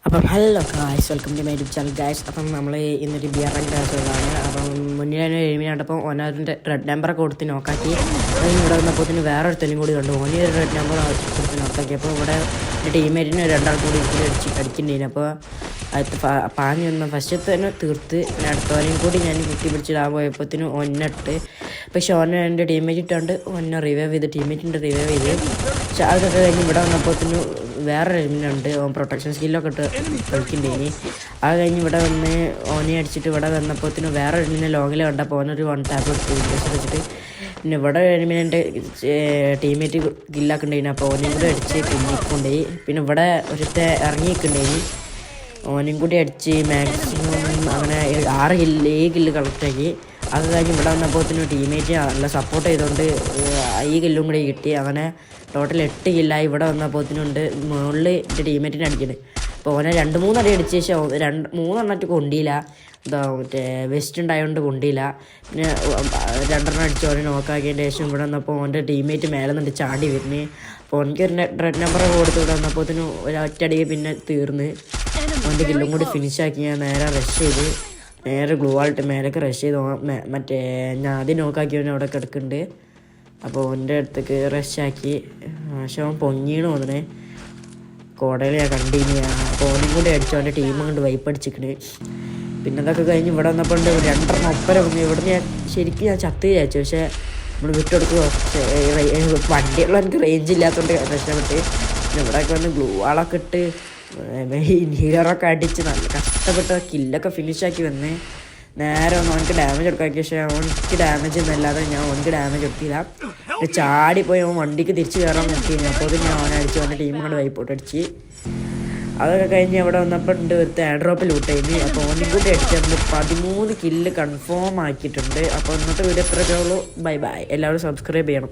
അപ്പം hello guys, welcome to my YouTube channel guys. അപ്പം നമ്മൾ ഇന്നൊരു ബിയർ റാങ്ക് ക്ലാസ്സുകളാണ്. അപ്പം മുന്നിൽ എഴുതിനപ്പോൾ ഓനൊരു റെഡ് നമ്പറൊക്കെ കൊടുത്ത് നോക്കാക്കി. അത് ഇവിടെ വന്നപ്പോൾ വേറെ ഒരുത്തനും കൂടി കണ്ടു. ഓന് ഒരു റെഡ് നമ്പർ കൊടുത്ത് നോക്കാക്കി. അപ്പോൾ ഇവിടെ എൻ്റെ ടീമേറ്റിന് രണ്ടാൾ കൂടി അടിക്കുന്നുണ്ടായിരുന്നു. അപ്പോൾ അത് പാഞ്ഞ് വന്ന ഫസ്റ്റത്തെ തന്നെ തീർത്ത് പിന്നെ അടുത്തവനെയും കൂടി ഞാൻ കുത്തി പിടിച്ചിടാൻ പോയപ്പോഴത്തേനും ഒന്നിട്ട്. പക്ഷെ ഓനെ എൻ്റെ ടീമേറ്റ് ഇട്ടാണ്ട് ഒന്നെ റിവൈവ് ചെയ്ത് ടീമേറ്റിൻ്റെ റിവൈവ് ചെയ്ത്. പക്ഷെ അതൊക്കെ കഴിഞ്ഞ് ഇവിടെ വന്നപ്പോഴത്തേനും വേറെ എലിമിനുണ്ട്. ഓൻ പ്രൊട്ടക്ഷൻ സ്കില്ലൊക്കെ ഇട്ട് കളിക്കുന്നുണ്ടേനി. അത് കഴിഞ്ഞ് ഇവിടെ വന്ന് ഓനെ അടിച്ചിട്ട് ഇവിടെ വന്നപ്പോഴത്തേനും വേറെ എലിമിനെ ലോങ്ങിൽ കണ്ടപ്പോൾ ഓനൊരു 1 ടാപ്പ് എടുത്ത് വെച്ചിട്ട് പിന്നെ ഇവിടെ എലിമിനെ ടീമേറ്റ് ഗില്ലാക്കുണ്ടായിന്. അപ്പോൾ ഓനെയും കൂടി അടിച്ച് പിന്നിക്കൊണ്ടുപോയി. പിന്നെ ഇവിടെ ഒരുത്തെ ഇറങ്ങിയിട്ടുണ്ടായിന്. ഓനെയും കൂടി അടിച്ച് മാക്സിമം അങ്ങനെ 7 കില്ല് കളക്റ്റാക്കി. അത് കഴിഞ്ഞ് ഇവിടെ വന്നപ്പോഴത്തേനും ടീമേറ്റ് നല്ല സപ്പോർട്ട് ചെയ്തുകൊണ്ട് ഈ കില്ലും കൂടി കിട്ടി. അങ്ങനെ ടോട്ടൽ 8 കില്ലായി. ഇവിടെ വന്നപ്പോഴത്തേനുണ്ട് മുകളിൽ എൻ്റെ ടീമേറ്റിനെ അടിക്കുന്നത്. അപ്പോൾ ഓനെ 2-3 അടി അടിച്ച ശേഷം 3 കൊണ്ടില്ല. എന്താ മറ്റേ വെസ്റ്റ് ഉണ്ടായതുകൊണ്ട് കൊണ്ടില്ല. പിന്നെ 2 അടിച്ച് ഓനെ നോക്കാക്കിയതിൻ്റെ ശേഷം ഇവിടെ വന്നപ്പോൾ ഓൻ്റെ ടീമേറ്റ് മേലെ നിന്നിട്ട് ചാടി വരുന്നത്. അപ്പോൾ എനിക്ക് റെഡ് നമ്പറൊക്കെ കൊടുത്ത് ഇവിടെ വന്നപ്പോഴത്തേനും ഒരൊറ്റടി പിന്നെ തീർന്ന്. ഓൻ്റെ കില്ലും കൂടി ഫിനിഷാക്കി ഞാൻ നേരെ റഷ് ചെയ്ത് നേരെ ഗ്ലൂ ആൾട്ട് മേലേക്ക് റഷ് ചെയ്ത് മറ്റേ ഞാൻ ആദ്യം നോക്കാക്കിയവനെ അവിടെ കിടക്കുന്നുണ്ട്. അപ്പോൾ ഓൻ്റെ അടുത്തേക്ക് റഷാക്കി. പക്ഷെ അവൻ പൊങ്ങിയാണ് തോന്നണേ. കോടയിൽ ഞാൻ കണ്ടിന്യൂ. അപ്പോൾ ഓനും കൂടി അടിച്ചു. അവൻ്റെ ടീം കൊണ്ട് വൈപ്പടിച്ചിക്കണ്. പിന്നെ അതൊക്കെ കഴിഞ്ഞ് ഇവിടെ വന്നപ്പോൾ 2 ഒപ്പര പൊങ്ങി. ഇവിടെ ഞാൻ ശരിക്കും ഞാൻ ചത്ത് വിചാരിച്ചു. പക്ഷേ നമ്മൾ വിട്ടെടുക്കുക. വണ്ടിയുള്ള എനിക്ക് റേഞ്ച് ഇല്ലാത്തതുകൊണ്ട് രക്ഷപ്പെട്ട്. പിന്നെ ഇവിടെയൊക്കെ വന്ന് ഗ്ലൂ വാളൊക്കെ ഇട്ട് ഹീലറൊക്കെ അടിച്ച് നല്ല കഷ്ടപ്പെട്ട കില്ലൊക്കെ ഫിനിഷാക്കി വന്ന് നേരെ ഒന്ന് അവനക്ക് ഡാമേജ് എടുക്കാക്കി. പക്ഷേ അവനക്ക് ഡാമേജ് ഒന്നല്ലാതെ ഞാൻ അവനക്ക് ഡാമേജ് എടുത്തില്ല. ചാടിപ്പോയി അവൻ വണ്ടിക്ക് തിരിച്ച് കയറാൻ നോക്കി കഴിഞ്ഞാൽ അപ്പോൾ അത് ഞാൻ അവനെ അടിച്ച് അവൻ്റെ ടീം കൊണ്ട് വൈപ്പോട്ട് അടിച്ച്. അതൊക്കെ കഴിഞ്ഞ് അവിടെ വന്നപ്പോൾ ഒരുത്ത എയർ ഡ്രോപ്പ് ലൂട്ട് ചെയ്യുന്നു. അപ്പോൾ ഓനും കൂടി അടിച്ചിട്ടുണ്ട്. 13 കില്ല് കൺഫേം ആക്കിയിട്ടുണ്ട്. അപ്പോൾ ഇന്നത്തെ വീഡിയോ എത്രയൊക്കെ ഉള്ളൂ. Bye bye. എല്ലാവരും സബ്സ്ക്രൈബ് ചെയ്യണം.